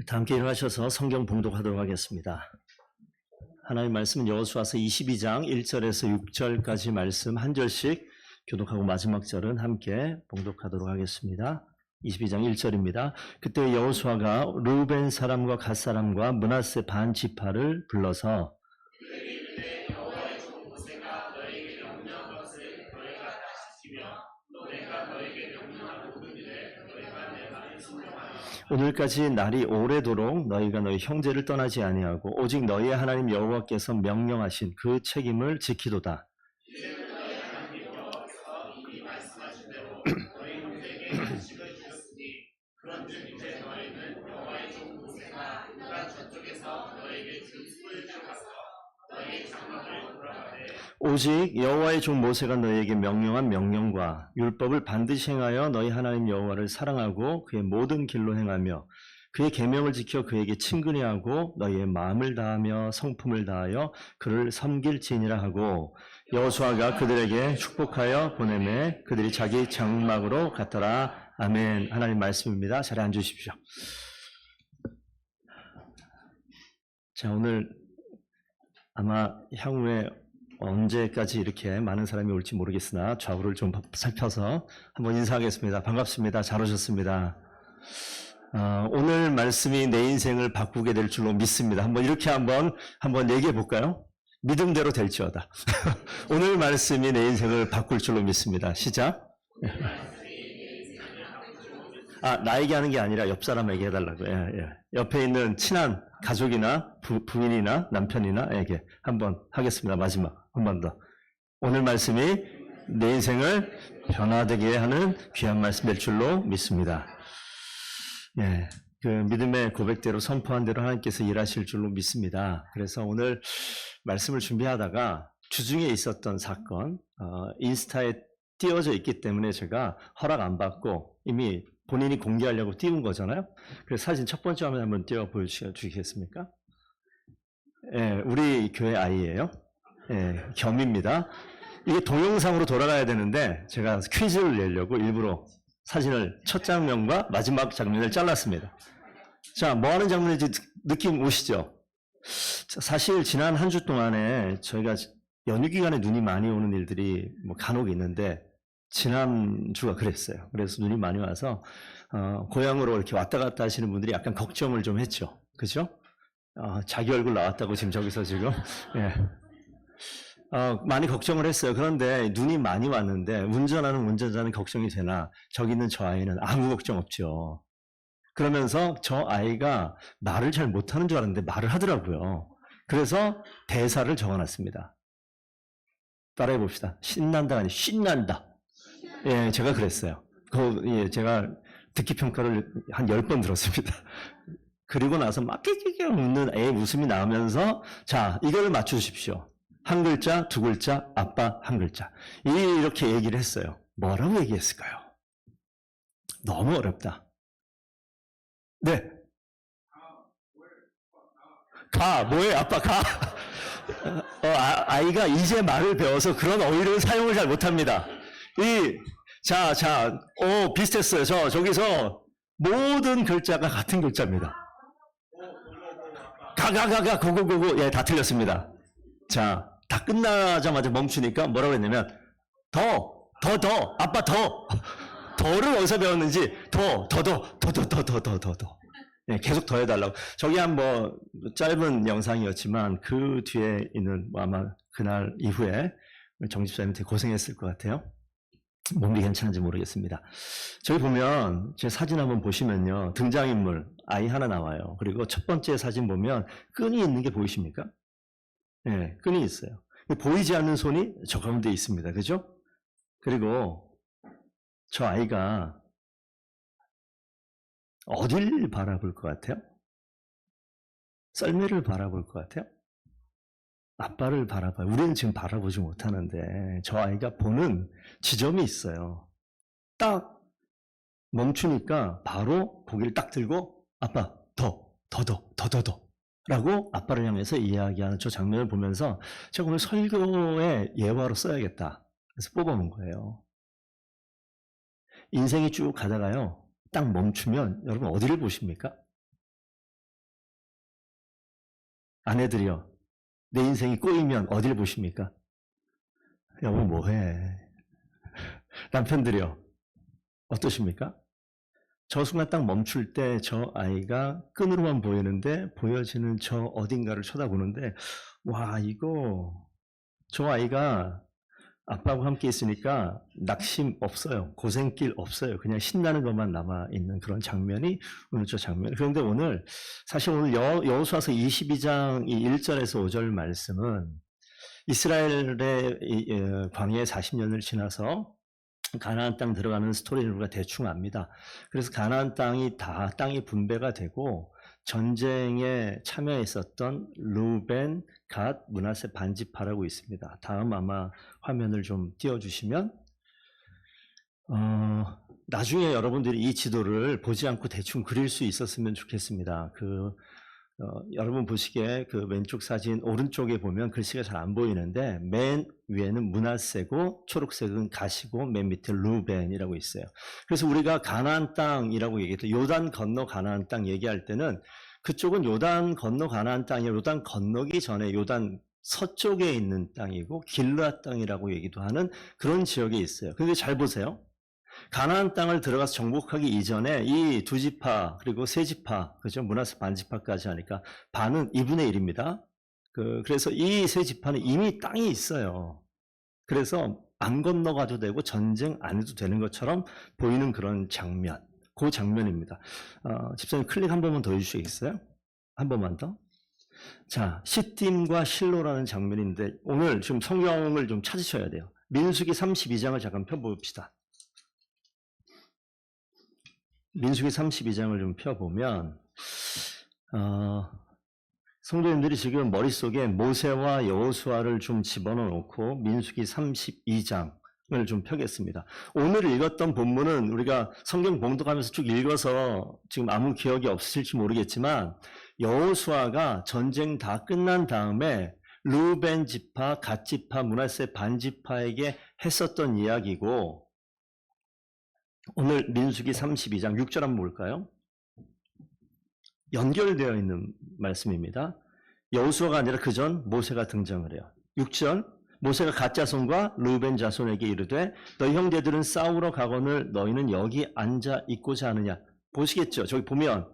다 함께 일어나셔서 성경 봉독하도록 하겠습니다. 하나님의 말씀은 여호수아서 22장 1절에서 6절까지 말씀 한 절씩 교독하고 마지막 절은 함께 봉독하도록 하겠습니다. 22장 1절입니다. 그때 여호수아가 르우벤 사람과 갓 사람과 므낫세 반 지파를 불러서 오늘까지 날이 오래도록 너희가 너희 형제를 떠나지 아니하고 오직 너희의 하나님 여호와께서 명령하신 그 책임을 지키도다. 오직 여호와의 종 모세가 너희에게 명령한 명령과 율법을 반드시 행하여 너희 하나님 여호와를 사랑하고 그의 모든 길로 행하며 그의 계명을 지켜 그에게 친근히 하고 너희의 마음을 다하며 성품을 다하여 그를 섬길지니라 하고 여호수아가 그들에게 축복하여 보내매 그들이 자기 장막으로 갔더라. 아멘. 하나님 말씀입니다. 자리에 앉으십시오. 자, 오늘 아마 향후에 언제까지 이렇게 많은 사람이 올지 모르겠으나 좌우를 좀 살펴서 한번 인사하겠습니다. 반갑습니다. 잘 오셨습니다. 오늘 말씀이 내 인생을 바꾸게 될 줄로 믿습니다. 이렇게 한번 얘기해 볼까요? 믿음대로 될지어다. 오늘 말씀이 내 인생을 바꿀 줄로 믿습니다. 시작. 나에게 하는 게 아니라 옆 사람에게 해달라고요. 옆에 있는 친한 가족이나 부인이나 남편이나에게 한번 하겠습니다. 마지막 한 번 더. 오늘 말씀이 내 인생을 변화되게 하는 귀한 말씀 될 줄로 믿습니다. 그 믿음의 고백대로 선포한 대로 하나님께서 일하실 줄로 믿습니다. 그래서 오늘 말씀을 준비하다가 주중에 있었던 사건, 인스타에 띄워져 있기 때문에 제가 허락 안 받고 이미 본인이 공개하려고 띄운 거잖아요. 그래서 사진 첫 번째 화면 한번 띄워 보여주시겠습니까? 우리 교회 아이예요. 겸입니다. 이게 동영상으로 돌아가야 되는데 제가 퀴즈를 내려고 일부러 사진을 첫 장면과 마지막 장면을 잘랐습니다. 자, 뭐 하는 장면인지 느낌 오시죠? 사실 지난 한 주 동안에 저희가 연휴 기간에 눈이 많이 오는 일들이 간혹 있는데 지난주가 그랬어요. 그래서 눈이 많이 와서 고향으로 이렇게 왔다 갔다 하시는 분들이 약간 걱정을 좀 했죠. 그죠? 자기 얼굴 나왔다고 지금 저기서 지금 많이 걱정을 했어요. 그런데 눈이 많이 왔는데 운전하는 운전자는 걱정이 되나 저기 있는 저 아이는 아무 걱정 없죠. 그러면서 저 아이가 말을 잘 못하는 줄 알았는데 말을 하더라고요. 그래서 대사를 적어놨습니다. 따라해 봅시다. 신난다가 아니라 신난다. 제가 그랬어요. 제가 듣기 평가를 한 10번 들었습니다. 그리고 나서 막 깨깨깨 웃는 애의 웃음이 나오면서 자, 이걸 맞추십시오. 한 글자, 두 글자, 아빠 한 글자. 이렇게 얘기를 했어요. 뭐라고 얘기했을까요? 너무 어렵다. 네. 가, 뭐해, 아빠 가. 아이가 이제 말을 배워서 그런 어휘를 사용을 잘 못합니다. 비슷했어요. 저기서 모든 글자가 같은 글자입니다. 고고. 다 틀렸습니다. 자, 다 끝나자마자 멈추니까 뭐라고 했냐면, 더, 아빠 더. 더를 어디서 배웠는지, 더. 계속 더 해달라고. 저기 짧은 영상이었지만, 그 뒤에 있는, 아마 그날 이후에 정집사님 되게 고생했을 것 같아요. 몸이 괜찮은지 모르겠습니다. 저기 보면 제 사진 한번 보시면요. 등장인물 아이 하나 나와요. 그리고 첫 번째 사진 보면 끈이 있는 게 보이십니까? 끈이 있어요. 보이지 않는 손이 저 가운데 있습니다. 그죠? 그리고 저 아이가 어딜 바라볼 것 같아요? 썰매를 바라볼 것 같아요? 아빠를 바라봐요. 우리는 지금 바라보지 못하는데 저 아이가 보는 지점이 있어요. 딱 멈추니까 바로 고개를 딱 들고 아빠 더 라고 아빠를 향해서 이야기하는 저 장면을 보면서 제가 오늘 설교의 예화로 써야겠다. 그래서 뽑아놓은 거예요. 인생이 쭉 가다가요. 딱 멈추면 여러분 어디를 보십니까? 아내들이요. 내 인생이 꼬이면 어딜 보십니까? 여보 뭐해? 남편들이요. 어떠십니까? 저 순간 딱 멈출 때 저 아이가 끈으로만 보이는데 보여지는 저 어딘가를 쳐다보는데 와 이거 저 아이가 아빠하고 함께 있으니까 낙심 없어요. 고생길 없어요. 그냥 신나는 것만 남아있는 그런 장면이 오늘 저 장면. 그런데 오늘 사실 오늘 여호수아서 22장 1절에서 5절 말씀은 이스라엘의 광야의 40년을 지나서 가나안 땅 들어가는 스토리를 우리가 대충 압니다. 그래서 가나안 땅이 다 땅이 분배가 되고 전쟁에 참여했었던 루벤, 갓, 므낫세 반지파라고 있습니다. 다음 아마 화면을 좀 띄워주시면 나중에 여러분들이 이 지도를 보지 않고 대충 그릴 수 있었으면 좋겠습니다. 여러분 보시기에 그 왼쪽 사진 오른쪽에 보면 글씨가 잘 안 보이는데 맨 위에는 므낫세고 초록색은 갓이고 맨 밑에 루벤이라고 있어요. 그래서 우리가 가나안 땅이라고 얘기했죠. 요단 건너 가나안 땅 얘기할 때는 그쪽은 요단 건너 가나안 땅이에요. 요단 건너기 전에 요단 서쪽에 있는 땅이고 길르앗 땅이라고 얘기도 하는 그런 지역에 있어요. 근데 잘 보세요. 가나안 땅을 들어가서 정복하기 이전에 이 두 지파 그리고 세 지파 그죠? 므낫세 반지파까지 하니까 반은 2분의 1입니다. 그래서 이 세 지파는 이미 땅이 있어요. 그래서 안 건너가도 되고 전쟁 안 해도 되는 것처럼 보이는 그런 장면. 그 장면입니다. 집사님 클릭 한 번만 더 해주시겠어요? 한 번만 더. 자, 시딤과 실로라는 장면인데 오늘 지금 성경을 좀 찾으셔야 돼요. 민수기 32장을 잠깐 펴봅시다. 민수기 32장을 좀 펴보면 성도님들이 지금 머릿속에 모세와 여호수아를 좀 집어넣어 놓고 민수기 32장을 좀 펴겠습니다. 오늘 읽었던 본문은 우리가 성경 봉독하면서 쭉 읽어서 지금 아무 기억이 없으실지 모르겠지만 여호수아가 전쟁 다 끝난 다음에 루벤 지파, 갓 지파, 므낫세 반 지파에게 했었던 이야기고 오늘 민수기 32장 6절 한번 볼까요? 연결되어 있는 말씀입니다. 여호수아가 아니라 그전 모세가 등장을 해요. 6절 모세가 갓 자손과 루벤 자손에게 이르되 너희 형제들은 싸우러 가거늘 너희는 여기 앉아 있고자 하느냐. 보시겠죠? 저기 보면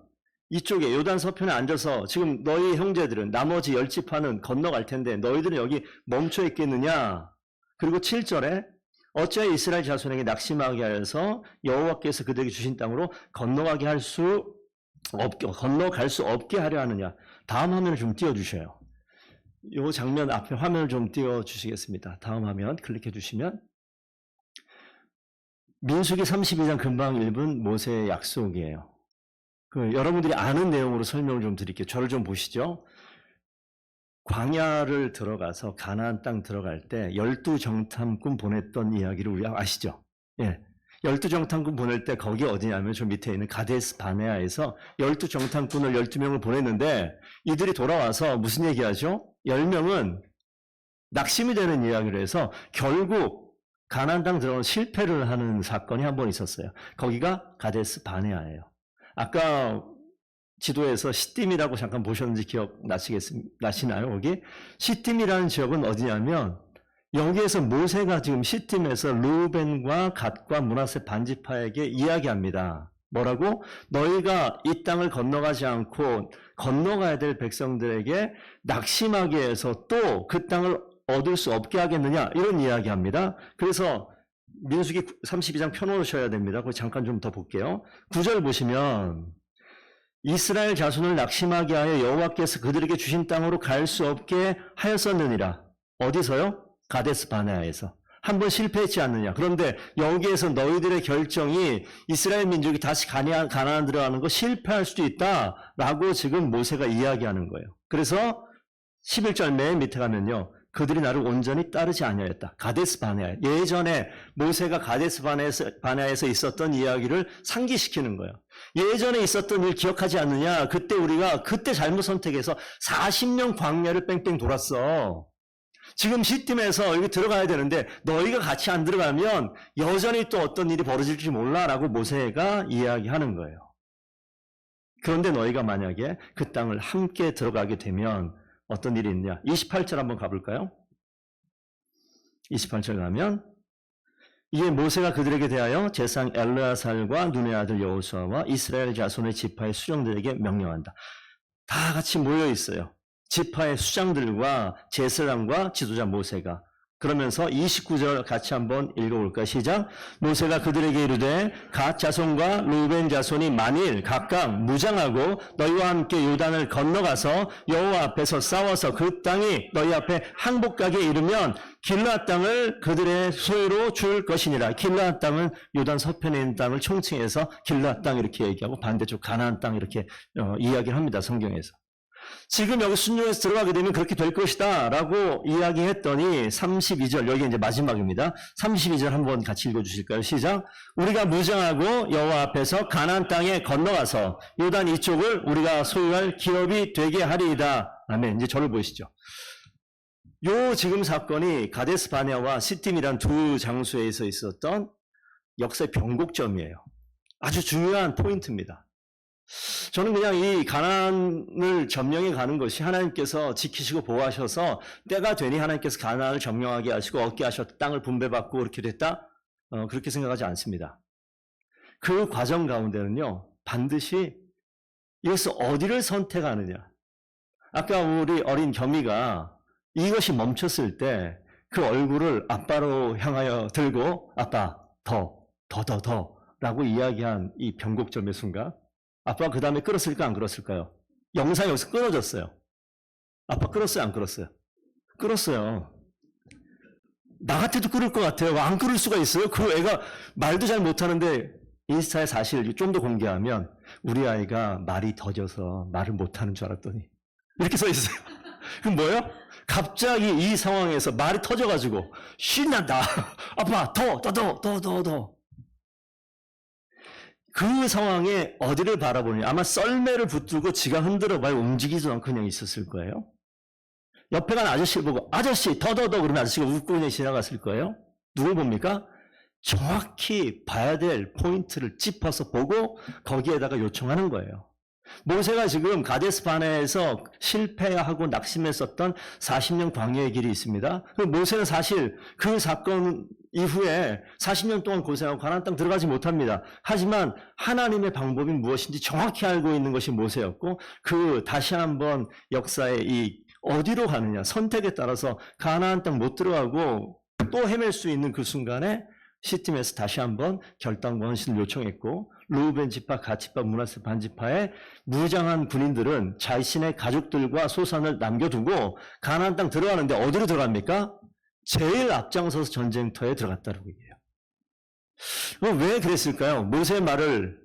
이쪽에 요단 서편에 앉아서 지금 너희 형제들은 나머지 10지파는 건너갈 텐데 너희들은 여기 멈춰 있겠느냐. 그리고 7절에 어찌하여 이스라엘 자손에게 낙심하게 하여서 여호와께서 그들에게 주신 땅으로 건너갈 수 없게 하려 하느냐. 다음 화면을 좀 띄워주셔요. 이 장면 앞에 화면을 좀 띄워주시겠습니다. 다음 화면 클릭해 주시면 민수기 32장 금방 읽은 모세의 약속이에요. 여러분들이 아는 내용으로 설명을 좀 드릴게요. 저를 좀 보시죠. 광야를 들어가서 가나안 땅 들어갈 때 12정탐꾼 보냈던 이야기를 우리 아시죠? 예. 12정탐꾼 보낼 때 거기 어디냐면 저 밑에 있는 가데스 바네아에서 12정탐꾼을 12명을 보냈는데 이들이 돌아와서 무슨 얘기하죠? 10명은 낙심이 되는 이야기를 해서 결국 가나안 땅 들어가는 실패를 하는 사건이 한 번 있었어요. 거기가 가데스 바네아예요. 아까 지도에서 시딤이라고 잠깐 보셨는지 기억나시나요? 거기 시딤이라는 지역은 어디냐면 여기에서 모세가 지금 시딤에서 루벤과 갓과 므낫세 반지파에게 이야기합니다. 뭐라고? 너희가 이 땅을 건너가지 않고 건너가야 될 백성들에게 낙심하게 해서 또 그 땅을 얻을 수 없게 하겠느냐 이런 이야기합니다. 그래서 민수기 32장 펴놓으셔야 됩니다. 그거 잠깐 좀 더 볼게요. 9절 보시면 이스라엘 자손을 낙심하게 하여 여호와께서 그들에게 주신 땅으로 갈 수 없게 하였었느니라. 어디서요? 가데스 바네아에서. 한번 실패했지 않느냐. 그런데 여기에서 너희들의 결정이 이스라엘 민족이 다시 가나안 들어가는 거 실패할 수도 있다라고 지금 모세가 이야기하는 거예요. 그래서 11절 맨 밑에 가면요. 그들이 나를 온전히 따르지 아니하였다. 가데스 바네아. 예전에 모세가 가데스 바네아에서 있었던 이야기를 상기시키는 거예요. 예전에 있었던 일 기억하지 않느냐? 그때 잘못 선택해서 40년 광야를 뺑뺑 돌았어. 지금 시딤에서 여기 들어가야 되는데 너희가 같이 안 들어가면 여전히 또 어떤 일이 벌어질지 몰라라고 모세가 이야기하는 거예요. 그런데 너희가 만약에 그 땅을 함께 들어가게 되면 어떤 일이 있냐. 28절 한번 가볼까요? 28절 가면 이에 모세가 그들에게 대하여 제사장 엘르아살과 눈의 아들 여호수아와 이스라엘 자손의 지파의 수령들에게 명령한다. 다 같이 모여 있어요. 지파의 수장들과 제사장과 지도자 모세가. 그러면서 29절 같이 한번 읽어볼까요? 시작. 모세가 그들에게 이르되 갓 자손과 루벤 자손이 만일 각각 무장하고 너희와 함께 요단을 건너가서 여호와 앞에서 싸워서 그 땅이 너희 앞에 항복하게 이르면 길르앗 땅을 그들의 소유로 줄 것이니라. 길르앗 땅은 요단 서편에 있는 땅을 총칭해서 길르앗 땅 이렇게 얘기하고 반대쪽 가나안 땅 이렇게 이야기를 합니다. 성경에서. 지금 여기 순종해서 들어가게 되면 그렇게 될 것이다 라고 이야기했더니 32절, 여기 이제 마지막입니다. 32절 한번 같이 읽어주실까요? 시작. 우리가 무장하고 여호와 앞에서 가나안 땅에 건너가서 요단 이쪽을 우리가 소유할 기업이 되게 하리이다. 아멘. 이제 저를 보시죠. 요 지금 사건이 가데스 바네아와 시딤이란 두 장소에서 있었던 역사의 변곡점이에요. 아주 중요한 포인트입니다. 저는 그냥 이 가나안을 점령해 가는 것이 하나님께서 지키시고 보호하셔서 때가 되니 하나님께서 가나안을 점령하게 하시고 얻게 하셨다. 땅을 분배받고 그렇게 됐다. 그렇게 생각하지 않습니다. 그 과정 가운데는요. 반드시 여기서 어디를 선택하느냐. 아까 우리 어린 겸이가 이것이 멈췄을 때 그 얼굴을 아빠로 향하여 들고 아빠 더 라고 이야기한 이 변곡점의 순간 아빠가 그 다음에 끌었을까 안 끌었을까요? 영상이 여기서 끊어졌어요. 아빠 끌었어요 안 끌었어요? 끌었어요. 나 같아도 끌을 것 같아요. 안 끌을 수가 있어요? 그 애가 말도 잘 못하는데 인스타에 사실 좀 더 공개하면 우리 아이가 말이 더져서 말을 못하는 줄 알았더니 이렇게 써 있어요. 그럼 뭐예요? 갑자기 이 상황에서 말이 터져가지고 신난다. 아빠 더. 그 상황에 어디를 바라보느냐. 아마 썰매를 붙들고 지가 흔들어봐야 움직이지도 않고 그냥 있었을 거예요. 옆에 간 아저씨를 보고 아저씨 더 그러면 아저씨가 웃고 그냥 지나갔을 거예요. 누굴 봅니까? 정확히 봐야 될 포인트를 짚어서 보고 거기에다가 요청하는 거예요. 모세가 지금 가데스 바네아에서 실패하고 낙심했었던 40년 광야의 길이 있습니다. 모세는 사실 그 사건 이후에 40년 동안 고생하고 가나안 땅 들어가지 못합니다. 하지만 하나님의 방법이 무엇인지 정확히 알고 있는 것이 모세였고 그 다시 한번 역사의 이 어디로 가느냐 선택에 따라서 가나안 땅 못 들어가고 또 헤맬 수 있는 그 순간에 시딤에서 다시 한번 결단 권신을 요청했고 르우벤 지파, 갓 지파, 므낫세 반 지파의 무장한 군인들은 자신의 가족들과 소산을 남겨두고 가나안 땅 들어가는데 어디로 들어갑니까? 제일 앞장서서 전쟁터에 들어갔다는 얘기예요. 왜 그랬을까요? 모세의 말은요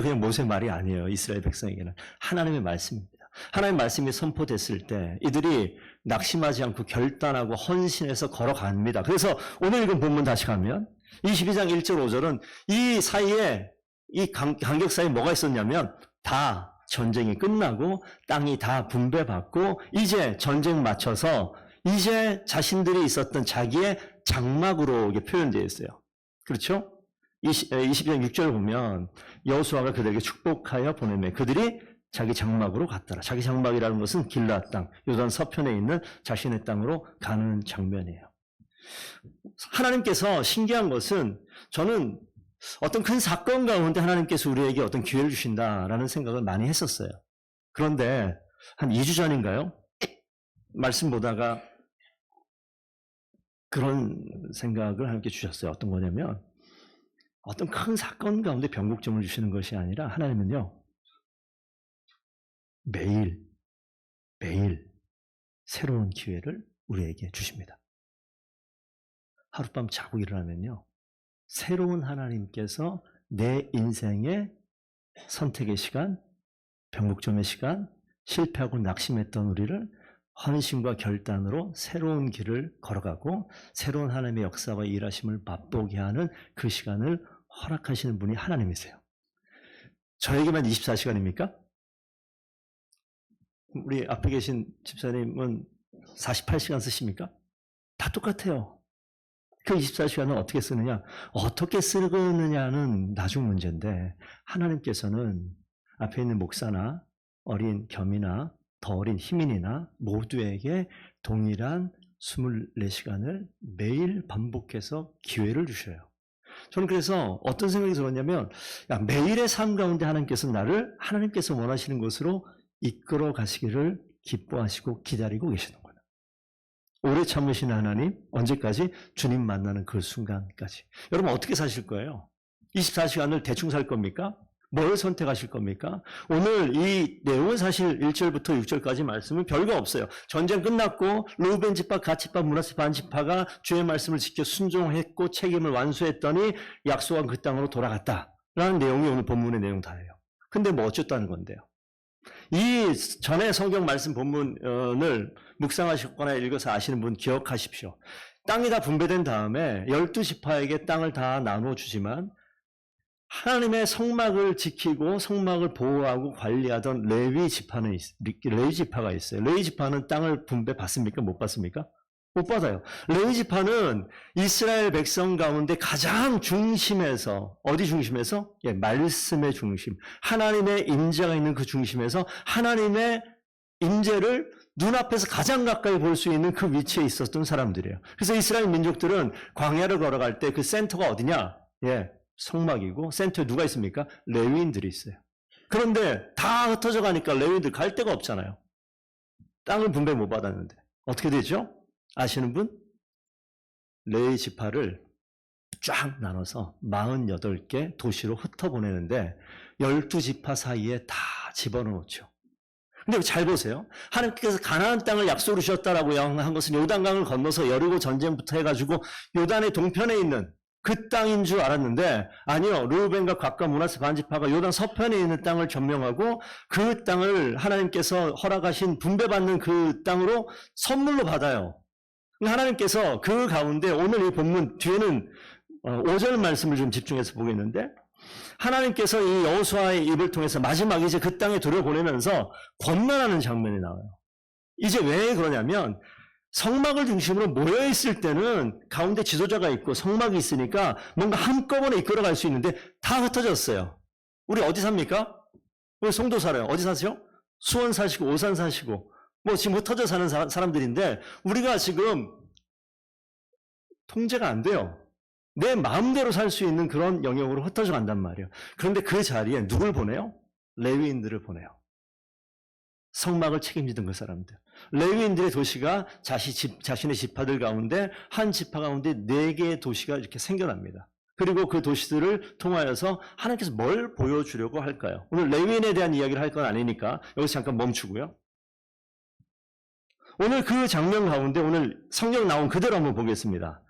그냥 모세의 말이 아니에요. 이스라엘 백성에게는 하나님의 말씀입니다. 하나님의 말씀이 선포됐을 때 이들이 낙심하지 않고 결단하고 헌신해서 걸어갑니다. 그래서 오늘 읽은 본문 다시 가면 22장 1절 5절은 이 사이에 이 간격 사이에 뭐가 있었냐면 다 전쟁이 끝나고 땅이 다 분배받고 이제 전쟁 마쳐서 이제 자신들이 있었던 자기의 장막으로 이게 표현되어 있어요. 그렇죠? 22장 6절 보면 여호수아가 그들에게 축복하여 보내매 그들이 자기 장막으로 갔더라. 자기 장막이라는 것은 길르앗 땅, 요단 서편에 있는 자신의 땅으로 가는 장면이에요. 하나님께서 신기한 것은 저는 어떤 큰 사건 가운데 하나님께서 우리에게 어떤 기회를 주신다라는 생각을 많이 했었어요. 그런데 한 2주 전인가요? 말씀 보다가 그런 생각을 하나님께 주셨어요. 어떤 거냐면 어떤 큰 사건 가운데 변곡점을 주시는 것이 아니라 하나님은요. 매일 새로운 기회를 우리에게 주십니다. 하룻밤 자고 일어나면요. 새로운 하나님께서 내 인생의 선택의 시간, 변곡점의 시간, 실패하고 낙심했던 우리를 헌신과 결단으로 새로운 길을 걸어가고 새로운 하나님의 역사와 일하심을 맛보게 하는 그 시간을 허락하시는 분이 하나님이세요. 저에게만 24시간입니까? 우리 앞에 계신 집사님은 48시간 쓰십니까? 다 똑같아요. 그 24시간을 어떻게 쓰느냐? 어떻게 쓰느냐는 나중 문제인데 하나님께서는 앞에 있는 목사나 어린 겸이나 더 어린 희민이나 모두에게 동일한 24시간을 매일 반복해서 기회를 주셔요. 저는 그래서 어떤 생각이 들었냐면, 매일의 삶 가운데 하나님께서 원하시는 것으로 이끌어 가시기를 기뻐하시고 기다리고 계시는 거예요. 오래 참으시는 하나님, 언제까지? 주님 만나는 그 순간까지. 여러분 어떻게 사실 거예요? 24시간을 대충 살 겁니까? 뭘 선택하실 겁니까? 오늘 이 내용은 사실 1절부터 6절까지 말씀은 별거 없어요. 전쟁 끝났고 르우벤 지파, 갓 지파, 므낫세 반 지파가 주의 말씀을 지켜 순종했고 책임을 완수했더니 약속한 그 땅으로 돌아갔다라는 내용이 오늘 본문의 내용 다예요. 근데 뭐 어쨌다는 건데요. 이 전에 성경 말씀 본문을 묵상하셨거나 읽어서 아시는 분 기억하십시오. 땅이 다 분배된 다음에 12지파에게 땅을 다 나눠주지만 하나님의 성막을 지키고 성막을 보호하고 관리하던 레위 지파가 있어요. 레위 지파는 땅을 분배 받습니까? 못 받습니까? 못 받아요. 레위 지파는 이스라엘 백성 가운데 가장 중심에서, 어디 중심에서? 말씀의 중심. 하나님의 임재가 있는 그 중심에서 하나님의 임재를 눈앞에서 가장 가까이 볼 수 있는 그 위치에 있었던 사람들이에요. 그래서 이스라엘 민족들은 광야를 걸어갈 때 그 센터가 어디냐? 성막이고 센터에 누가 있습니까? 레위인들이 있어요. 그런데 다 흩어져 가니까 레위인들 갈 데가 없잖아요. 땅을 분배 못 받았는데 어떻게 되죠? 아시는 분? 레위 지파를 쫙 나눠서 48개 도시로 흩어보내는데 12지파 사이에 다 집어넣었죠. 근데 잘 보세요. 하나님께서 가나안 땅을 약속으로 주셨다라고 한 것은 요단강을 건너서 여리고 전쟁부터 해가지고 요단의 동편에 있는 그 땅인 줄 알았는데 아니요. 르우벤과 갓과 므낫세 반 지파가 요단 서편에 있는 땅을 점령하고 그 땅을 하나님께서 허락하신 분배받는 그 땅으로 선물로 받아요. 하나님께서 그 가운데 오늘 이 본문 뒤에는 5절 말씀을 좀 집중해서 보겠는데 하나님께서 이 여호수아의 입을 통해서 마지막에 이제 그 땅에 들여보내면서 권면하는 장면이 나와요. 이제 왜 그러냐면 성막을 중심으로 모여있을 때는 가운데 지도자가 있고 성막이 있으니까 뭔가 한꺼번에 이끌어갈 수 있는데 다 흩어졌어요. 우리 어디 삽니까? 우리 송도 살아요. 어디 사세요? 수원 사시고 오산 사시고 뭐 지금 흩어져 사는 사람들인데 우리가 지금 통제가 안 돼요. 내 마음대로 살 수 있는 그런 영역으로 흩어져 간단 말이에요. 그런데 그 자리에 누굴 보내요? 레위인들을 보내요. 성막을 책임지던 그 사람들. 레위인들의 도시가 자신의 지파들 가운데 한 지파 가운데 4개의 도시가 이렇게 생겨납니다. 그리고 그 도시들을 통하여서 하나님께서 뭘 보여주려고 할까요? 오늘 레위인에 대한 이야기를 할 건 아니니까 여기서 잠깐 멈추고요. 오늘 그 장면 가운데 오늘 성경 나온 그대로 한번 보겠습니다.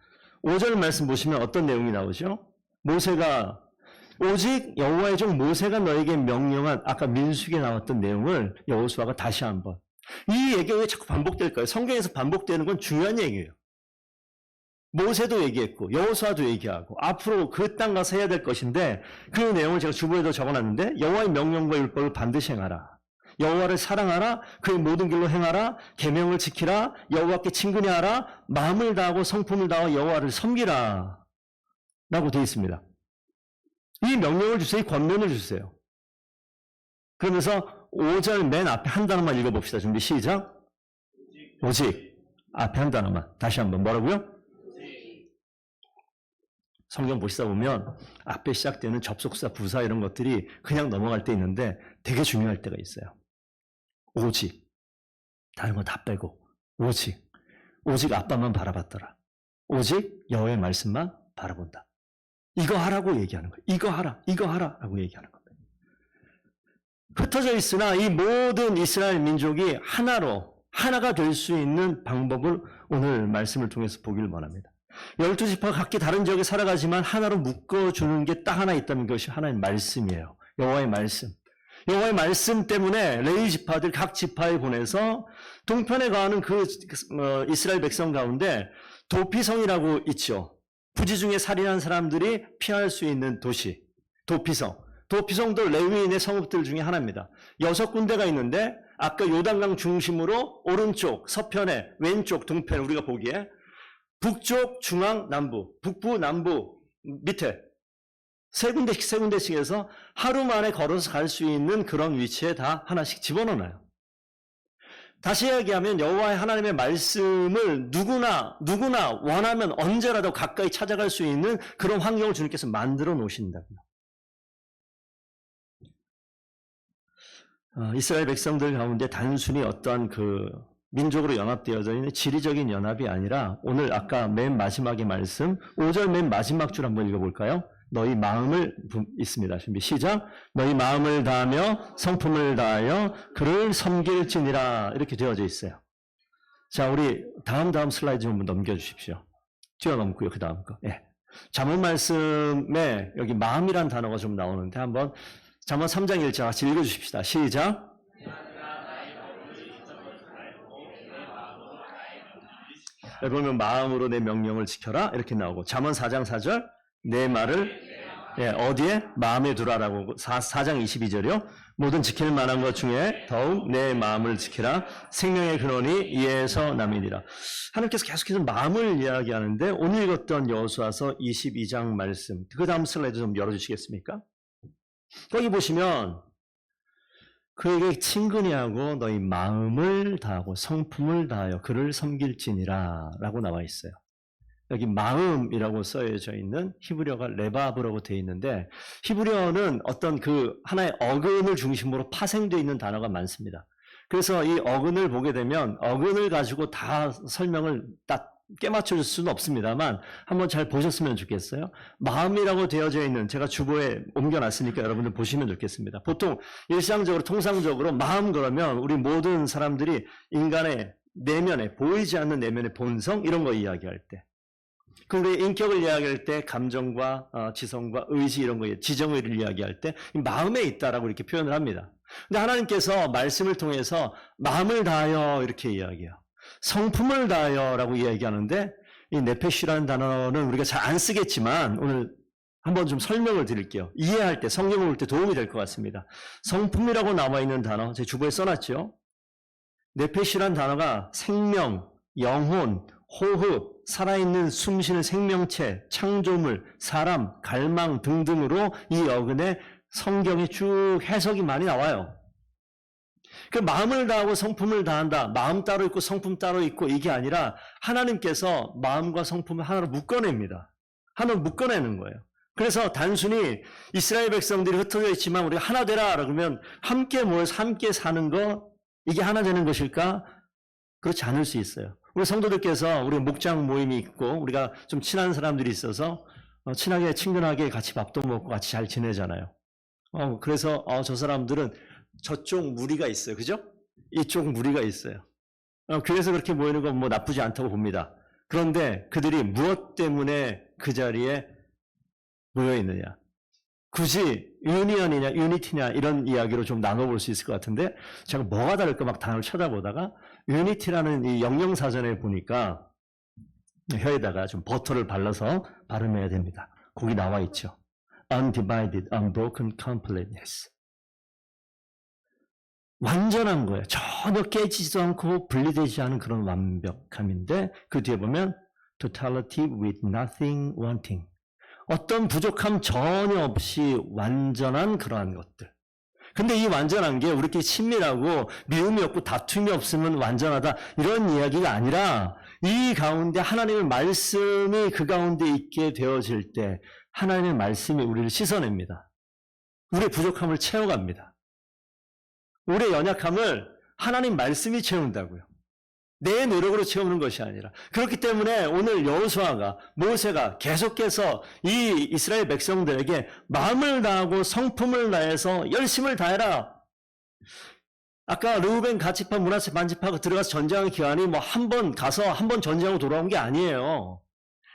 5절 말씀 보시면 어떤 내용이 나오죠? 모세가 오직 여호와의 종 모세가 너에게 명령한 아까 민수기에 나왔던 내용을 여호수아가 다시 한번 이 얘기가 왜 자꾸 반복될까요? 성경에서 반복되는 건 중요한 얘기예요. 모세도 얘기했고 여호수아도 얘기하고 앞으로 그 땅 가서 해야 될 것인데 그 내용을 제가 주보에도 적어놨는데 여호와의 명령과 율법을 반드시 행하라. 여호와를 사랑하라. 그의 모든 길로 행하라. 계명을 지키라. 여호와께 친근히 하라. 마음을 다하고 성품을 다하여 여호와를 섬기라. 라고 되어 있습니다. 이 명령을 주세요. 이 권면을 주세요. 그러면서 5절 맨 앞에 한 단어만 읽어봅시다. 준비 시작. 오직. 앞에 한 단어만. 다시 한번 뭐라고요? 성경 보시다 보면 앞에 시작되는 접속사, 부사 이런 것들이 그냥 넘어갈 때 있는데 되게 중요할 때가 있어요. 오직. 다른 거 다 빼고. 오직. 오직 아빠만 바라봤더라. 오직 여호와의 말씀만 바라본다. 이거 하라고 얘기하는 거예요. 이거 하라, 이거 하라라고 얘기하는 겁니다. 흩어져 있으나 이 모든 이스라엘 민족이 하나가 될 수 있는 방법을 오늘 말씀을 통해서 보기를 원합니다. 12지파가 각기 다른 지역에 살아가지만 하나로 묶어주는 게 딱 하나 있다는 것이 하나의 말씀이에요. 여호와의 말씀. 여호와의 말씀 때문에 레위 지파들 각 지파에 보내서 동편에 가는 그 이스라엘 백성 가운데 도피성이라고 있죠. 부지 중에 살인한 사람들이 피할 수 있는 도시, 도피성. 도피성도 레위인의 성읍들 중에 하나입니다. 6군데가 있는데 아까 요단강 중심으로 오른쪽, 서편에, 왼쪽, 동편에 우리가 보기에 북쪽, 중앙, 남부, 북부, 남부, 밑에 세 군데씩 해서 하루 만에 걸어서 갈 수 있는 그런 위치에 다 하나씩 집어넣어요. 다시 이야기하면 여호와의 하나님의 말씀을 누구나 원하면 언제라도 가까이 찾아갈 수 있는 그런 환경을 주님께서 만들어 놓으신다고요. 이스라엘 백성들 가운데 단순히 어떠한 민족으로 연합되어져 있는 지리적인 연합이 아니라 오늘 아까 맨 마지막의 말씀 5절 맨 마지막 줄 한번 읽어볼까요? 너희 마음을 있습니다. 준비 시작. 너희 마음을 다하며 성품을 다하여 그를 섬길지니라 이렇게 되어져 있어요. 자, 우리 다음 슬라이드 좀 넘겨주십시오. 뛰어넘고요. 그 다음 거. 예. 잠언 말씀에 여기 마음이란 단어가 좀 나오는데 한번 잠언 3장 1절 같이 읽어주십시다. 시작. 여기 보면 마음으로 내 명령을 지켜라 이렇게 나오고 잠언 4장 4절 내 말을 어디에? 마음에 두라라고 4장 22절이요. 모든 지킬 만한 것 중에 더욱 내 마음을 지키라. 생명의 근원이 이에서 남이니라. 하나님께서 계속해서 마음을 이야기하는데 오늘 읽었던 여호수아서 22장 말씀 그 다음 슬라이드 좀 열어주시겠습니까? 거기 보시면 그에게 친근히 하고 너희 마음을 다하고 성품을 다하여 그를 섬길지니라 라고 나와 있어요. 여기 마음이라고 써져 있는 히브리어가 레바브라고 되어 있는데 히브리어는 어떤 하나의 어근을 중심으로 파생되어 있는 단어가 많습니다. 그래서 이 어근을 보게 되면 어근을 가지고 다 설명을 딱 깨맞춰줄 수는 없습니다만 한번 잘 보셨으면 좋겠어요. 마음이라고 되어져 있는 제가 주보에 옮겨놨으니까 여러분들 보시면 좋겠습니다. 보통 일상적으로 통상적으로 마음 그러면 우리 모든 사람들이 인간의 내면에 보이지 않는 내면의 본성 이런 거 이야기할 때 우리 인격을 이야기할 때 감정과 지성과 의지 이런 거 지정의를 이야기할 때 마음에 있다라고 이렇게 표현을 합니다. 근데 하나님께서 말씀을 통해서 마음을 다하여 이렇게 이야기해요. 성품을 다하여라고 이야기하는데 이 네페시라는 단어는 우리가 잘 안 쓰겠지만 오늘 한번 좀 설명을 드릴게요. 이해할 때 성경을 볼 때 도움이 될 것 같습니다. 성품이라고 나와 있는 단어 제 주보에 써놨죠. 네페시라는 단어가 생명, 영혼, 호흡, 살아있는 숨쉬는 생명체, 창조물, 사람, 갈망 등등으로 이 어근에 성경에 쭉 해석이 많이 나와요. 그 마음을 다하고 성품을 다한다. 마음 따로 있고 성품 따로 있고 이게 아니라 하나님께서 마음과 성품을 하나로 묶어냅니다. 하나로 묶어내는 거예요. 그래서 단순히 이스라엘 백성들이 흩어져 있지만 우리가 하나 되라 그러면 함께 모여서 함께 사는 거 이게 하나 되는 것일까? 그렇지 않을 수 있어요. 우리 성도들께서 우리 목장 모임이 있고 우리가 좀 친한 사람들이 있어서 친하게 친근하게 같이 밥도 먹고 같이 잘 지내잖아요. 그래서 저 사람들은 저쪽 무리가 있어요. 그죠? 이쪽 무리가 있어요. 그래서 그렇게 모이는 건 뭐 나쁘지 않다고 봅니다. 그런데 그들이 무엇 때문에 그 자리에 모여 있느냐? 굳이 유니언이냐 유니티냐 이런 이야기로 좀 나눠볼 수 있을 것 같은데 제가 뭐가 다를까 막 단어를 쳐다보다가 유니티라는 이 영영사전에 보니까 혀에다가 좀 버터를 발라서 발음해야 됩니다. 거기 나와 있죠. Undivided, unbroken completeness. 완전한 거예요. 전혀 깨지지도 않고 분리되지 않은 그런 완벽함인데 그 뒤에 보면 totality with nothing wanting. 어떤 부족함 전혀 없이 완전한 그러한 것들. 근데 이 완전한 게 우리끼리 친밀하고 미움이 없고 다툼이 없으면 완전하다 이런 이야기가 아니라 이 가운데 하나님의 말씀이 그 가운데 있게 되어질 때 하나님의 말씀이 우리를 씻어냅니다. 우리의 부족함을 채워갑니다. 우리의 연약함을 하나님 말씀이 채운다고요. 내 노력으로 채우는 것이 아니라. 그렇기 때문에 오늘 여호수아가 모세가 계속해서 이 이스라엘 백성들에게 마음을 다하고 성품을 다해서 열심을 다해라. 아까 르우벤 가지파 므낫세 반지파가 들어가서 전쟁의 기간이 뭐 한 번 가서 한 번 전쟁하고 돌아온 게 아니에요.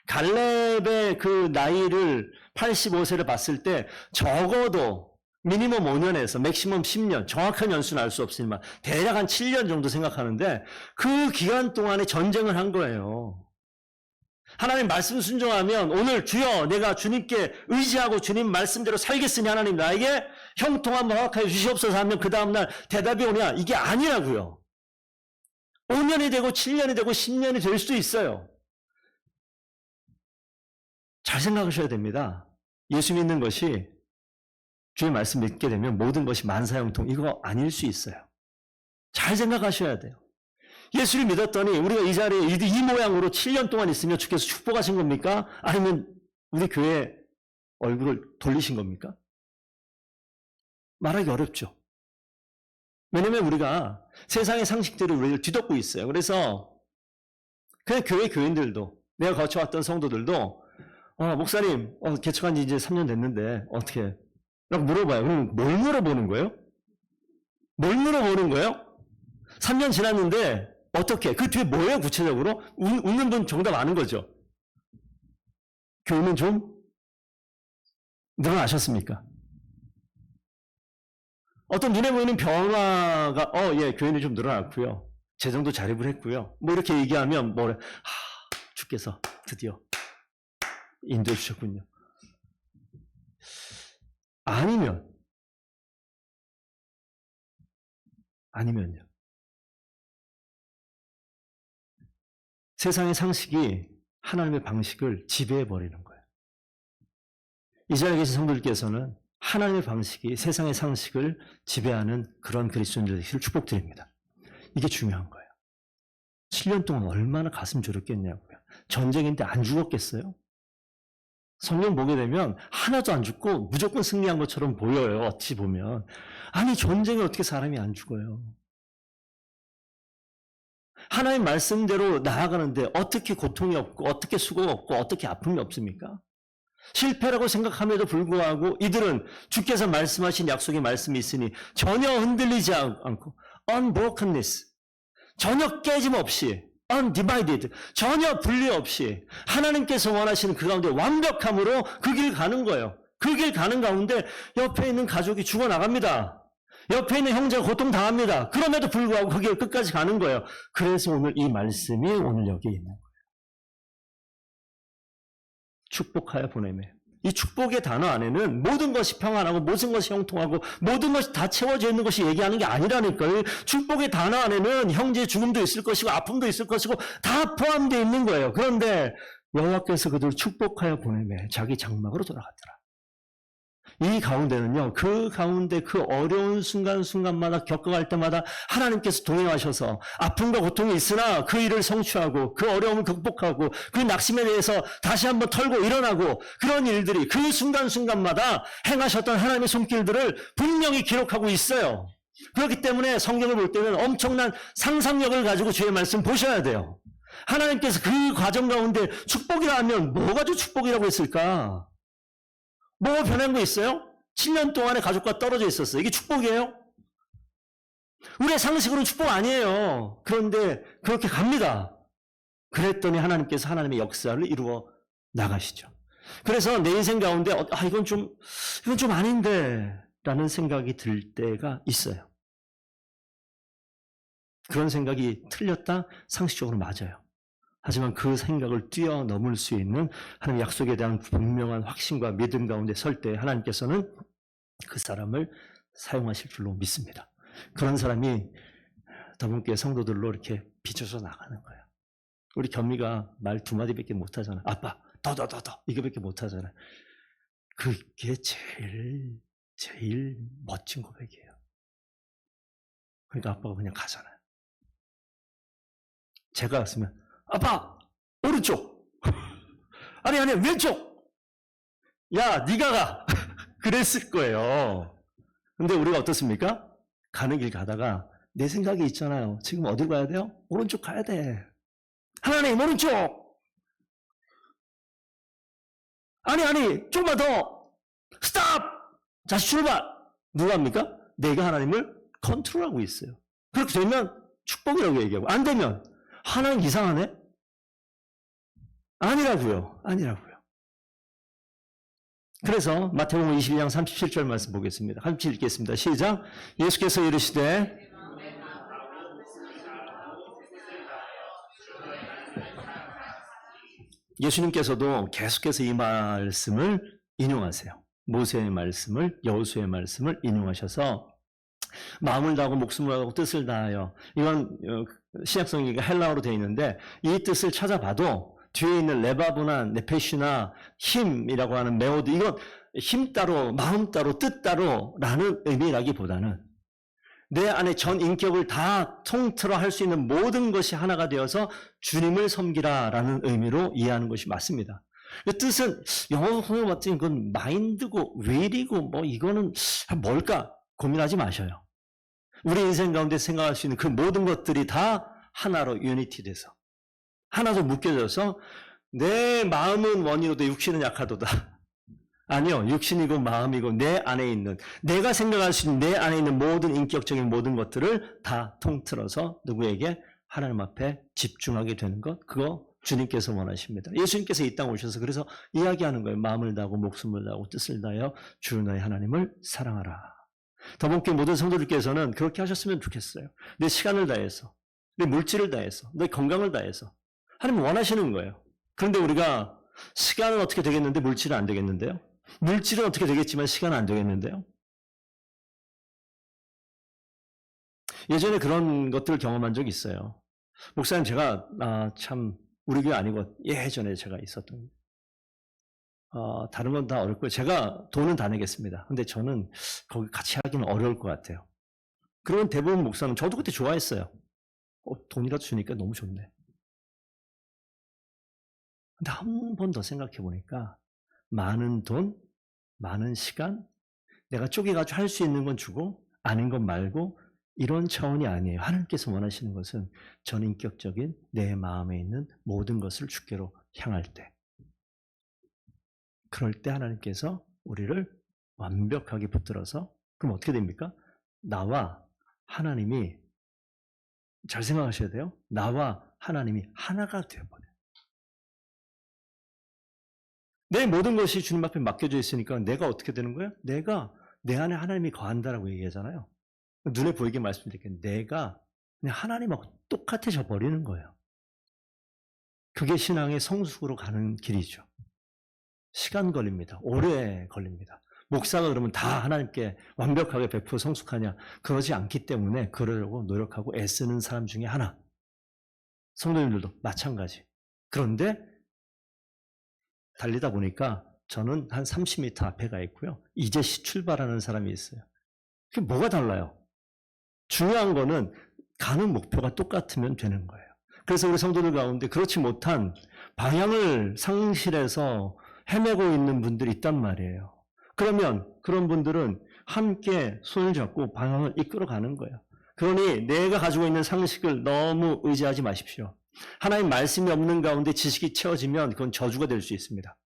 갈렙의 그 나이를 85세를 봤을 때 적어도 미니멈 5년에서 맥시멈 10년, 정확한 연수는 알 수 없지만 대략 한 7년 정도 생각하는데 그 기간 동안에 전쟁을 한 거예요. 하나님 말씀 순종하면 오늘 주여 내가 주님께 의지하고 주님 말씀대로 살겠으니 하나님 나에게 형통함 허락하여 주시옵소서 하면 그 다음날 대답이 오냐? 이게 아니라고요. 5년이 되고 7년이 되고 10년이 될 수도 있어요. 잘 생각하셔야 됩니다. 예수 믿는 것이 주의 말씀 믿게 되면 모든 것이 만사형통 이거 아닐 수 있어요. 잘 생각하셔야 돼요. 예수를 믿었더니 우리가 이 자리에 이 모양으로 7년 동안 있으며 주께서 축복하신 겁니까? 아니면 우리 교회 얼굴을 돌리신 겁니까? 말하기 어렵죠. 왜냐면 우리가 세상의 상식대로 우리를 뒤덮고 있어요. 그래서 그냥 교회 교인들도, 내가 거쳐왔던 성도들도 목사님 개척한 지 이제 3년 됐는데 어떻게? 라고 물어봐요. 그럼 뭘 물어보는 거예요? 뭘 물어보는 거예요? 3년 지났는데 어떻게? 그 뒤에 뭐예요 구체적으로? 웃는 분 정답 아는 거죠. 교회는 좀 늘어나셨습니까? 어떤 눈에 보이는 변화가 예, 교회는 좀 늘어났고요. 재정도 자립을 했고요. 뭐 이렇게 얘기하면 주께서 드디어 인도해 주셨군요. 아니면요. 세상의 상식이 하나님의 방식을 지배해버리는 거예요. 이 자리에 계신 성도들께서는 하나님의 방식이 세상의 상식을 지배하는 그런 그리스도인들 되시길 축복드립니다. 이게 중요한 거예요. 7년 동안 얼마나 가슴 졸였겠냐고요. 전쟁인데 안 죽었겠어요? 성경 보게 되면 하나도 안 죽고 무조건 승리한 것처럼 보여요. 어찌 보면. 아니 전쟁에 어떻게 사람이 안 죽어요? 하나님 말씀대로 나아가는데 어떻게 고통이 없고 어떻게 수고가 없고 어떻게 아픔이 없습니까? 실패라고 생각함에도 불구하고 이들은 주께서 말씀하신 약속의 말씀이 있으니 전혀 흔들리지 않고 unbrokenness, 전혀 깨짐 없이 undivided, 전혀 분리 없이 하나님께서 원하시는 그 가운데 완벽함으로 그 길 가는 거예요. 그 길 가는 가운데 옆에 있는 가족이 죽어나갑니다. 옆에 있는 형제가 고통당합니다. 그럼에도 불구하고 그 길 끝까지 가는 거예요. 그래서 오늘 이 말씀이 오늘 여기 있는 거예요. 축복하여 보내매. 이 축복의 단어 안에는 모든 것이 평안하고 모든 것이 형통하고 모든 것이 다 채워져 있는 것이 얘기하는 게 아니라니까요. 축복의 단어 안에는 형제의 죽음도 있을 것이고 아픔도 있을 것이고 다 포함되어 있는 거예요. 그런데 여호와께서 그들을 축복하여 보내매 자기 장막으로 돌아갔더라. 이 가운데는요, 그 가운데 그 어려운 순간순간마다 겪어갈 때마다 하나님께서 동행하셔서 아픔과 고통이 있으나 그 일을 성취하고 그 어려움을 극복하고 그 낙심에 대해서 다시 한번 털고 일어나고 그런 일들이 그 순간순간마다 행하셨던 하나님의 손길들을 분명히 기록하고 있어요. 그렇기 때문에 성경을 볼 때는 엄청난 상상력을 가지고 주의 말씀 보셔야 돼요. 하나님께서 그 과정 가운데 축복이라 하면 뭐가 좀 축복이라고 했을까? 뭐가 변한 거 있어요? 7년 동안에 가족과 떨어져 있었어요. 이게 축복이에요? 우리의 상식으로는 축복 아니에요. 그런데 그렇게 갑니다. 그랬더니 하나님께서 하나님의 역사를 이루어 나가시죠. 그래서 내 인생 가운데 이건 좀 아닌데 라는 생각이 들 때가 있어요. 그런 생각이 틀렸다? 상식적으로 맞아요. 하지만 그 생각을 뛰어넘을 수 있는 하나님의 약속에 대한 분명한 확신과 믿음 가운데 설 때 하나님께서는 그 사람을 사용하실 줄로 믿습니다. 그런 사람이 더분교회 성도들로 이렇게 비춰서 나가는 거예요. 우리 겸미가 말 2마디밖에 못하잖아. 아빠 더 이거밖에 못하잖아. 그게 제일 멋진 고백이에요. 그러니까 아빠가 그냥 가잖아요. 제가 왔으면 아빠 오른쪽 아니 왼쪽 야 네가 가 그랬을 거예요. 근데 우리가 어떻습니까? 가는 길 가다가 내 생각이 있잖아요. 지금 어디로 가야 돼요? 오른쪽 가야 돼. 하나님 오른쪽 아니 조금만 더 스탑 다시 출발. 누가 합니까? 내가 하나님을 컨트롤하고 있어요. 그렇게 되면 축복이라고 얘기하고 안 되면 하나님 이상하네? 아니라고요. 그래서 마태복음 22장 37절 말씀 보겠습니다. 같이 읽겠습니다. 시작. 예수께서 이르시되 예수님께서도 계속해서 이 말씀을 인용하세요. 모세의 말씀을, 여호수아의 말씀을 인용하셔서 마음을 다하고 목숨을 다하고 뜻을 다하여, 이건 신약성경이 헬라어로 되어 있는데 이 뜻을 찾아봐도 뒤에 있는 레바브나 네페시나 힘이라고 하는 메오드, 이건 힘 따로 마음 따로 뜻 따로라는 의미라기보다는 내 안에 전 인격을 다 통틀어 할 수 있는 모든 것이 하나가 되어서 주님을 섬기라라는 의미로 이해하는 것이 맞습니다. 그 뜻은 영어 성경 같은 건 마인드고 윌이고 뭐 이거는 뭘까 고민하지 마셔요. 우리 인생 가운데 생각할 수 있는 그 모든 것들이 다 하나로 유니티 돼서 하나로 묶여져서 내 마음은 원이로도 육신은 약하도다. 아니요. 육신이고 마음이고 내 안에 있는 내가 생각할 수 있는 내 안에 있는 모든 인격적인 모든 것들을 다 통틀어서 누구에게 하나님 앞에 집중하게 되는 것 그거 주님께서 원하십니다. 예수님께서 이 땅 오셔서 그래서 이야기하는 거예요. 마음을 다하고 목숨을 다하고 뜻을 다하여 주 너의 하나님을 사랑하라. 더불게 모든 성도들께서는 그렇게 하셨으면 좋겠어요. 내 시간을 다해서 내 물질을 다해서 내 건강을 다해서 하나님 원하시는 거예요. 그런데 우리가 시간은 어떻게 되겠는데 물질은 안 되겠는데요? 물질은 어떻게 되겠지만 시간은 안 되겠는데요? 예전에 그런 것들을 경험한 적이 있어요. 목사님 제가 참 우리 교회 아니고 예전에 제가 있었던 다른 건 다 어렵고요. 제가 돈은 다 내겠습니다. 근데 저는 거기 같이 하기는 어려울 것 같아요. 그런 대부분 목사는 저도 그때 좋아했어요. 돈이라도 주니까 너무 좋네. 근데 한 번 더 생각해 보니까 많은 돈, 많은 시간, 내가 쪼개가지고 할 수 있는 건 주고 아닌 건 말고 이런 차원이 아니에요. 하나님께서 원하시는 것은 전인격적인 내 마음에 있는 모든 것을 주께로 향할 때 그럴 때 하나님께서 우리를 완벽하게 붙들어서 그럼 어떻게 됩니까? 나와 하나님이 잘 생각하셔야 돼요. 나와 하나님이 하나가 되어버려요. 내 모든 것이 주님 앞에 맡겨져 있으니까 내가 어떻게 되는 거예요? 내가 내 안에 하나님이 거한다라고 얘기하잖아요. 눈에 보이게 말씀드릴게요. 내가 그냥 하나님하고 똑같아져 버리는 거예요. 그게 신앙의 성숙으로 가는 길이죠. 시간 걸립니다. 오래 걸립니다. 목사가 그러면 다 하나님께 완벽하게 100% 성숙하냐? 그러지 않기 때문에 그러려고 노력하고 애쓰는 사람 중에 하나. 성도님들도 마찬가지. 그런데 달리다 보니까 저는 한 30m 앞에 가 있고요. 이제시 출발하는 사람이 있어요. 그게 뭐가 달라요? 중요한 거는 가는 목표가 똑같으면 되는 거예요. 그래서 우리 성도들 가운데 그렇지 못한 방향을 상실해서 헤매고 있는 분들이 있단 말이에요. 그러면 그런 분들은 함께 손을 잡고 방향을 이끌어가는 거예요. 그러니 내가 가지고 있는 상식을 너무 의지하지 마십시오. 하나님 말씀이 없는 가운데 지식이 채워지면 그건 저주가 될 수 있습니다.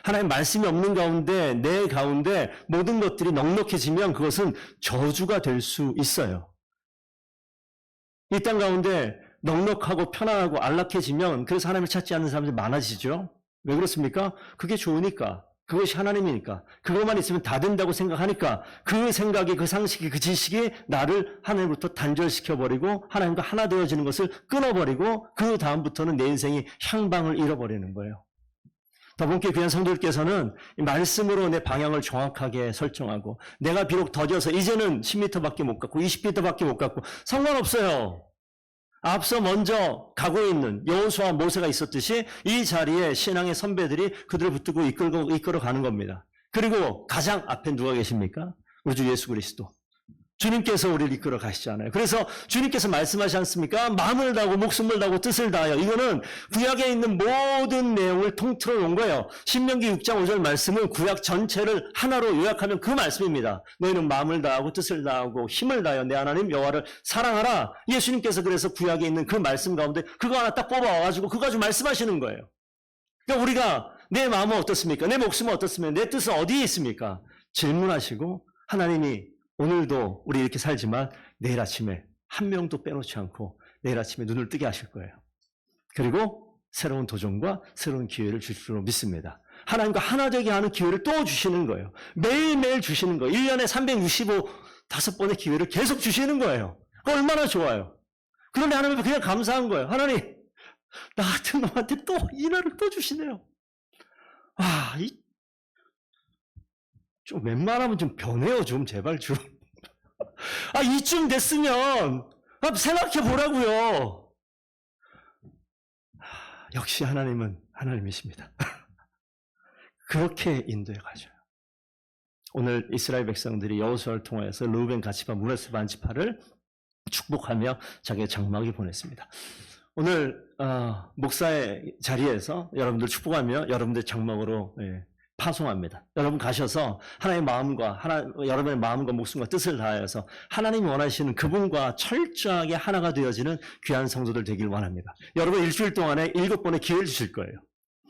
하나님 말씀이 없는 가운데 내 가운데 모든 것들이 넉넉해지면 그것은 저주가 될 수 있어요. 이 땅 가운데 넉넉하고 편안하고 안락해지면 그래서 하나님을 찾지 않는 사람들이 많아지죠. 왜 그렇습니까? 그게 좋으니까. 그것이 하나님이니까. 그것만 있으면 다 된다고 생각하니까 그 생각이 그 상식이 그 지식이 나를 하나님으로부터 단절시켜버리고 하나님과 하나 되어지는 것을 끊어버리고 그 다음부터는 내 인생이 향방을 잃어버리는 거예요. 더분께 귀한 성도들께서는 말씀으로 내 방향을 정확하게 설정하고 내가 비록 더뎌서 이제는 10m밖에 못 갔고 20m밖에 못 갔고 상관없어요. 앞서 먼저 가고 있는 여호수아와 모세가 있었듯이 이 자리에 신앙의 선배들이 그들을 붙들고 이끌어가는 겁니다. 그리고 가장 앞에 누가 계십니까? 우리 주 예수 그리스도. 주님께서 우리를 이끌어 가시잖아요. 그래서 주님께서 말씀하시지 않습니까? 마음을 다하고 목숨을 다하고 뜻을 다하여. 이거는 구약에 있는 모든 내용을 통틀어 놓은 거예요. 신명기 6장 5절 말씀은 구약 전체를 하나로 요약하면 그 말씀입니다. 너희는 마음을 다하고 뜻을 다하고 힘을 다하여 내 하나님 여호와를 사랑하라. 예수님께서 그래서 구약에 있는 그 말씀 가운데 그거 하나 딱 뽑아와가지고 그거 가지고 말씀하시는 거예요. 그러니까 우리가 내 마음은 어떻습니까? 내 목숨은 어떻습니까? 내 뜻은 어디에 있습니까? 질문하시고 하나님이 오늘도 우리 이렇게 살지만 내일 아침에 한 명도 빼놓지 않고 내일 아침에 눈을 뜨게 하실 거예요. 그리고 새로운 도전과 새로운 기회를 주실 줄 믿습니다. 하나님과 하나 되게 하는 기회를 또 주시는 거예요. 매일매일 주시는 거예요. 1년에 365번의 기회를 계속 주시는 거예요. 얼마나 좋아요. 그런데 하나님은 그냥 감사한 거예요. 하나님, 나 같은 놈한테 또 이 날을 또 주시네요. 좀 웬만하면 좀 변해요, 좀 제발 좀. 이쯤 됐으면 생각해 보라고요. 역시 하나님은 하나님이십니다. 그렇게 인도해 가셔요. 오늘 이스라엘 백성들이 여호수아를 통해서 르우벤 가치파 므낫세 반지파를 축복하며 자기의 장막에 보냈습니다. 오늘 목사의 자리에서 여러분들 축복하며 여러분들 장막으로 파송합니다. 여러분 가셔서 하나님의 마음과 여러분의 마음과 목숨과 뜻을 다하여서 하나님이 원하시는 그분과 철저하게 하나가 되어지는 귀한 성도들 되길 원합니다. 여러분 일주일 동안에 7번의 기회를 주실 거예요.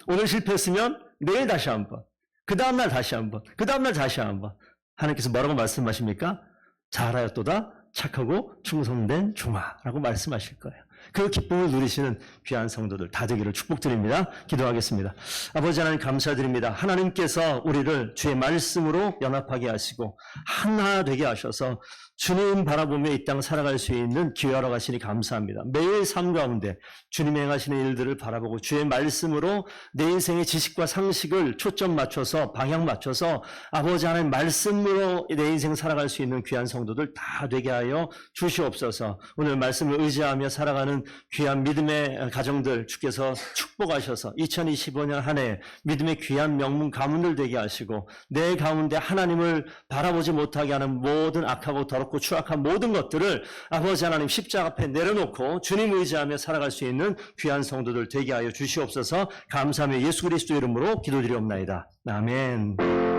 오늘 실패했으면 내일 다시 한번, 그 다음날 다시 한번, 그 다음날 다시 한번. 하나님께서 뭐라고 말씀하십니까? 잘하였도다 착하고 충성된 종아라고 말씀하실 거예요. 그 기쁨을 누리시는 귀한 성도들 다 되기를 축복드립니다. 기도하겠습니다. 아버지 하나님 감사드립니다. 하나님께서 우리를 주의 말씀으로 연합하게 하시고 하나 되게 하셔서 주님 바라보며 이 땅 살아갈 수 있는 기회하러 가시니 감사합니다. 매일 삶 가운데 주님 행하시는 일들을 바라보고 주의 말씀으로 내 인생의 지식과 상식을 초점 맞춰서 방향 맞춰서 아버지 하나님 말씀으로 내 인생 살아갈 수 있는 귀한 성도들 다 되게 하여 주시옵소서. 오늘 말씀을 의지하며 살아가는 귀한 믿음의 가정들 주께서 축복하셔서 2025년 한 해 믿음의 귀한 명문 가문들 되게 하시고 내 가운데 하나님을 바라보지 못하게 하는 모든 악하고 더럽고 추악한 모든 것들을 아버지 하나님 십자가 앞에 내려놓고 주님 의지하며 살아갈 수 있는 귀한 성도들 되게 하여 주시옵소서. 감사하며 예수 그리스도 이름으로 기도드리옵나이다. 아멘.